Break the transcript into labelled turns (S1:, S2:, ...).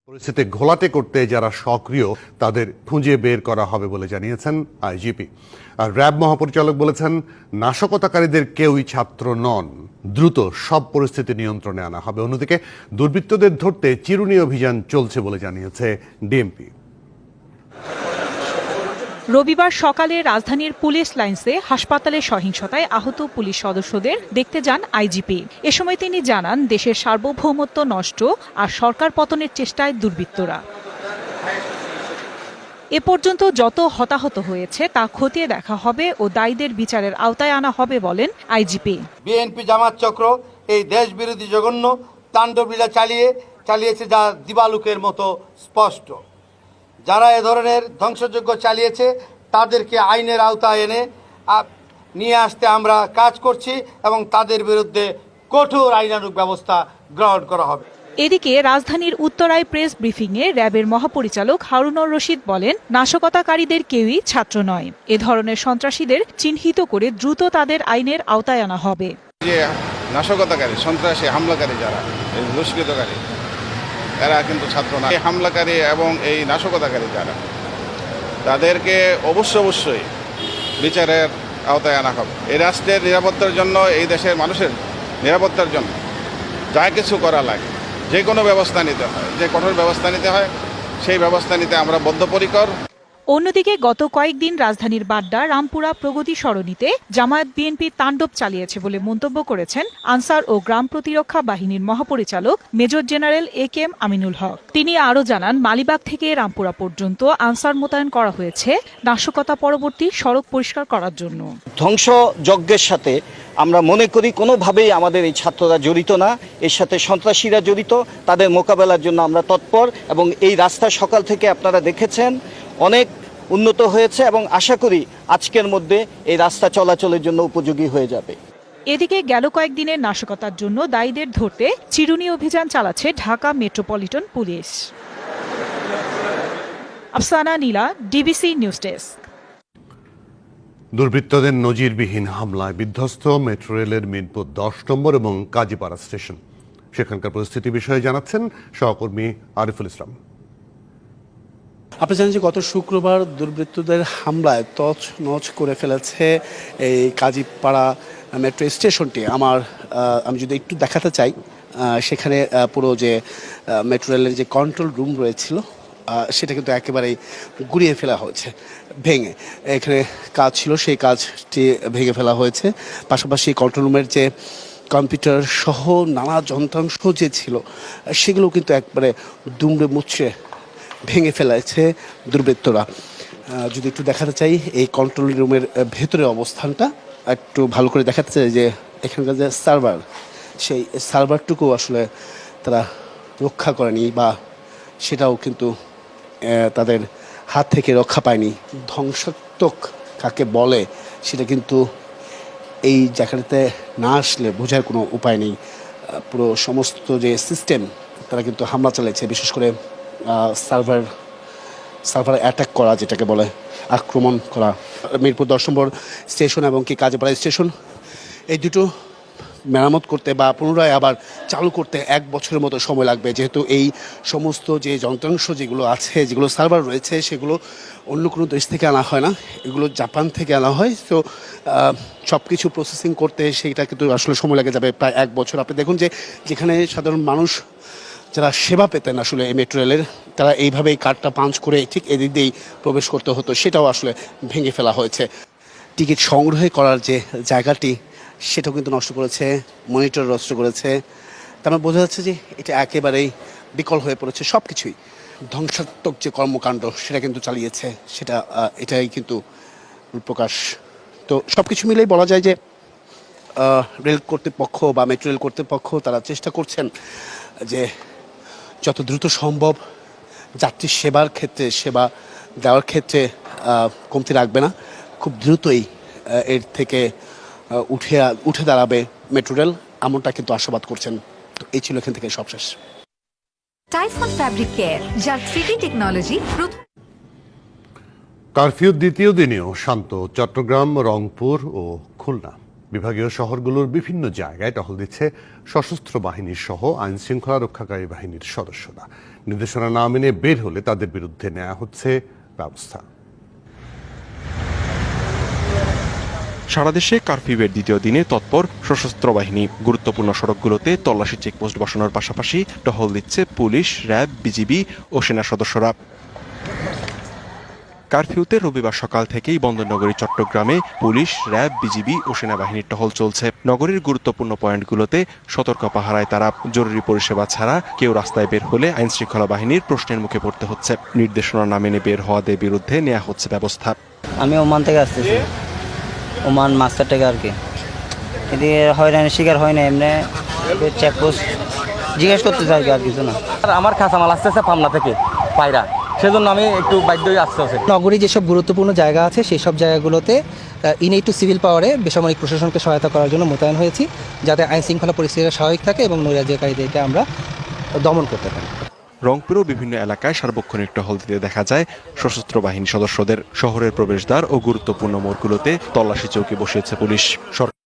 S1: পরিস্থিতি ঘোলাটে করতে যারা সক্রিয় তাদের খুঁজে বের করা হবে বলে জানিয়েছেন আইজিপি। আর র্যাব মহাপরিচালক বলেছেন, নাশকতাকারীদের কেউই ছাত্র নন, দ্রুত সব পরিস্থিতি নিয়ন্ত্রণে আনা হবে। অন্যদিকে দুর্বৃত্তদের ধরতে চিরুনি অভিযান চলছে বলে জানিয়েছে ডিএমপি।
S2: রবিবার সকালে রাজধানীর পুলিশ লাইন্সে হাসপাতালে সহিংসতায় আহত পুলিশ সদস্যদের দেখতে যান আইজিপি। এ সময় তিনি জানান, দেশের সার্বভৌমত্ব নষ্ট আর সরকার পতনের চেষ্টায় দুর্বৃত্তরা। এ পর্যন্ত যত হতাহত হয়েছে তা খতিয়ে দেখা হবে ও দায়ীদের বিচারের আওতায় আনা হবে বলেন আইজিপি।
S3: বিএনপি জামাত চক্র এই দেশ বিরোধী জঘন্য তাণ্ডবলীলা চালিয়েছে যা দিবালুকের মতো স্পষ্ট। যারা এ ধরনের ধ্বংসযজ্ঞ চালিয়েছে তাদেরকে আইনের আওতায় এনে নিয়ে আসতে আমরা কাজ করছি এবং তাদের বিরুদ্ধে কঠোর আইনানুগ ব্যবস্থা গ্রহণ করা হবে।
S2: এদিকে রাজধানীর উত্তরায় প্রেস ব্রিফিংয়ে র্যাবের মহাপরিচালক হারুনুর রশিদ বলেন, নাশকতাকারীদের কেউই ছাত্র নয়। এ ধরনের সন্ত্রাসীদের চিহ্নিত করে দ্রুত তাদের আইনের আওতায় আনা হবে।
S4: যে নাশকতাকারী, সন্ত্রাসী, হামলাকারী যারা দুষ্কৃতকারী, এরা কিন্তু ছাত্র না। হামলাকারী এবং এই নাশকতাকারী যারা, তাদেরকে অবশ্যই বিচারের আওতায় আনা হবে। এই রাষ্ট্রের নিরাপত্তার জন্য, এই দেশের মানুষের নিরাপত্তার জন্য যা কিছু করা লাগে, যে কোনো ব্যবস্থা নিতে হয়, যে কঠোর ব্যবস্থা নিতে হয়, সেই ব্যবস্থা নিতে আমরা বদ্ধপরিকর।
S2: অন্যদিকে গত কয়েকদিন রাজধানীর বাড্ডা, রামপুরা, প্রগতি সরণিতে জামায়াত বিএনপি তাণ্ডব চালিয়েছে বলে মন্তব্য করেছেন আনসার ও গ্রাম প্রতিরক্ষা বাহিনীর মহাপরিচালক মেজর জেনারেল AK আমিনুল হক। তিনি আরও জানান, মালিবাগ থেকে রামপুরা পর্যন্ত আনসার মোতায়েন করা হয়েছে নাশকতা পরবর্তী সড়ক পরিষ্কার করার জন্য।
S5: ধ্বংসযজ্ঞের সাথে আমরা মনে করি কোনোভাবেই আমাদের এই ছাত্ররা জড়িত না, এর সাথে সন্ত্রাসীরা জড়িত। তাদের মোকাবেলার জন্য আমরা তৎপর এবং এই রাস্তা সকাল থেকে আপনারা দেখেছেন অনেক উন্নত হয়েছে এবং আশা করি আজকের মধ্যে এই রাস্তা চলাচলের জন্য উপযোগী হয়ে যাবে।
S2: এদিকে গেল কয়েকদিনের নাশকতার জন্য দায়ীদের ধরতে চিরুনি অভিযান চালাচ্ছে ঢাকা মেট্রোপলিটন পুলিশ। আফসানা নীলা, ডিবিসি নিউজ ডেস্ক।
S1: দুর্বৃত্তদের নজিরবিহীন হামলায় বিধ্বস্ত মেট্রো রেলের মিরপুর 10 নম্বর এবং কাজীপাড়া স্টেশন। সেখানকার পরিস্থিতি বিষয়ে জানাচ্ছেন সহকর্মী আরিফুল ইসলাম।
S6: আপনি জানেন যে গত শুক্রবার দুর্বৃত্তদের হামলায় তছনছ করে ফেলেছে এই কাজীপাড়া মেট্রো স্টেশনটি। আমি যদি একটু দেখাতে চাই, সেখানে পুরো যে মেট্রো রেলের যে কন্ট্রোল রুম রয়েছিল সেটা কিন্তু একেবারেই গুড়িয়ে ফেলা হয়েছে, ভেঙে। এখানে কাজ ছিল, সেই কাজটি ভেঙে ফেলা হয়েছে। পাশাপাশি কন্ট্রোল রুমের যে কম্পিউটার সহ নানা যন্ত্রাংশ যে ছিল সেগুলো কিন্তু একবারে দুমড়ে মুচড়ে ভেঙে ফেলেছে দুর্বৃত্তরা। যদি একটু দেখাতে চাই এই কন্ট্রোল রুমের ভেতরের অবস্থানটা একটু ভালো করে দেখাতে চাই, যে এখানকার যে সার্ভার, সেই সার্ভারটুকু আসলে তারা রক্ষা করেনি, বা সেটাও কিন্তু তাদের হাত থেকে রক্ষা পায়নি। ধ্বংসাত্মক কাকে বলে সেটা কিন্তু এই জায়গাটাতে না আসলে বোঝার কোনো উপায় নেই। পুরো সমস্ত যে সিস্টেম তারা কিন্তু হামলা চালিয়েছে, বিশেষ করে সার্ভার অ্যাটাক করা, যেটাকে বলে আক্রমণ করা। মিরপুর 10 নম্বর স্টেশন এবং কাজীপাড়া স্টেশন, এই দুটো মেরামত করতে বা পুনরায় আবার চালু করতে 1 বছরের মতো সময় লাগবে, যেহেতু এই সমস্ত যে যন্ত্রাংশ যেগুলো আছে, যেগুলো সার্ভার রয়েছে, সেগুলো অন্য কোনো দেশ থেকে আনা হয় না, এগুলো জাপান থেকে আনা হয়। তো সব কিছু প্রসেসিং করতে সেইটা কিন্তু আসলে সময় লেগে যাবে প্রায় 1 বছর। আপনি দেখুন যে যেখানে সাধারণ মানুষ যারা সেবা পেতেন আসলে এই মেট্রো রেলের, তারা এইভাবেই কার্ডটা পাঞ্চ করে ঠিক এদিক দিয়েই প্রবেশ করতে হতো, সেটাও আসলে ভেঙে ফেলা হয়েছে। টিকিট সংগ্রহ করার যে জায়গাটি সেটাও কিন্তু নষ্ট করেছে, মনিটর নষ্ট করেছে। তার মানে বোঝা যাচ্ছে যে এটা একেবারেই বিকল হয়ে পড়েছে। সব কিছুই ধ্বংসাত্মক যে কর্মকাণ্ড সেটা কিন্তু চালিয়েছে, এটাই কিন্তু প্রকাশ। তো সব কিছু মিলেই বলা যায় যে রেল কর্তৃপক্ষ বা মেট্রো রেল কর্তৃপক্ষ তারা চেষ্টা করছেন যে যত দ্রুত সম্ভব যাত্রী সেবার ক্ষেত্রে, সেবা দেওয়ার ক্ষেত্রে কমতি রাখবে না। খুব দ্রুতই এর থেকে উঠে দাঁড়াবে মেট্রো রেল, এমনটা কিন্তু আশাবাদ করছেন। তো এই ছিল এখান থেকে সবশেষ।
S7: টাইফন ফ্যাব্রিক কেয়ার, যার 3D টেকনোলজি।
S1: কারফিউর দ্বিতীয় দিনেও শান্ত চট্টগ্রাম, রংপুর ও খুলনা। বিভাগীয় শহরগুলোর বিভিন্ন জায়গায় টহল দিচ্ছে সশস্ত্র বাহিনীর সহ আইন শৃঙ্খলা রক্ষাকারী বাহিনীর সদস্যরা। নির্দেশনা না মেনে বের হলে তাদের বিরুদ্ধে নেওয়া হচ্ছে ব্যবস্থা।
S8: সারা দেশে কারফিউয়ের দ্বিতীয় দিনে তৎপর সশস্ত্র বাহিনী। গুরুত্বপূর্ণ সড়কগুলোতে তল্লাশি চেকপোস্ট বসানোর পাশাপাশি টহল দিচ্ছে পুলিশ, র্যাব, বিজিবি ও সেনা সদস্যরা। কারফিউতে রবিবার সকাল থেকেই বন্দরনগরী চট্টগ্রামে পুলিশ, র্যাব, বিজিবি ও সেনাবাহিনীর টহল চলছে। নগরীর গুরুত্বপূর্ণ পয়েন্টগুলোতে সতর্ক পাহারায় তারা। জরুরি পরিষেবা ছাড়া কেউ রাস্তায় বের হলে আইনশৃঙ্খলা বাহিনীর প্রশ্নের মুখে পড়তে হচ্ছে। নির্দেশনা না মেনে বের হওয়াদের বিরুদ্ধে নেওয়া হচ্ছে ব্যবস্থা।
S9: আমি ওমান থেকে আসতেছি, ওমান মাস্টার থেকে আর কি। এদিকে হয়রানির শিকার হয় না, এমনি চেকপোস্ট জিজ্ঞেস করতে চাই আর কিছু না।
S10: আমার কাঁচামাল আসতেছে পাবনা থেকে পায়রা, সেজন্য আমি একটু বাধ্য হয়ে আসতে হচ্ছে।
S11: নগরী যেসব গুরুত্বপূর্ণ জায়গা আছে সেই সব জায়গাগুলোতে ইনএড টু সিভিল পাওয়ারে বেসামরিক প্রশাসনকে সহায়তা করার জন্য মোতায়েন হয়েছি, যাতে আইন শৃঙ্খলা পরিস্থিতির স্বাভাবিক থাকে এবং নৈরাজ্যকারীদেরকে আমরা দমন করতে পারি।
S8: রংপুরেও বিভিন্ন এলাকায় সার্বক্ষণিক টহল দিতে দেখা যায় সশস্ত্র বাহিনী সদস্যদের। শহরের প্রবেশদ্বার ও গুরুত্বপূর্ণ মোড়গুলোতে তল্লাশি চৌকি বসিয়েছে পুলিশ।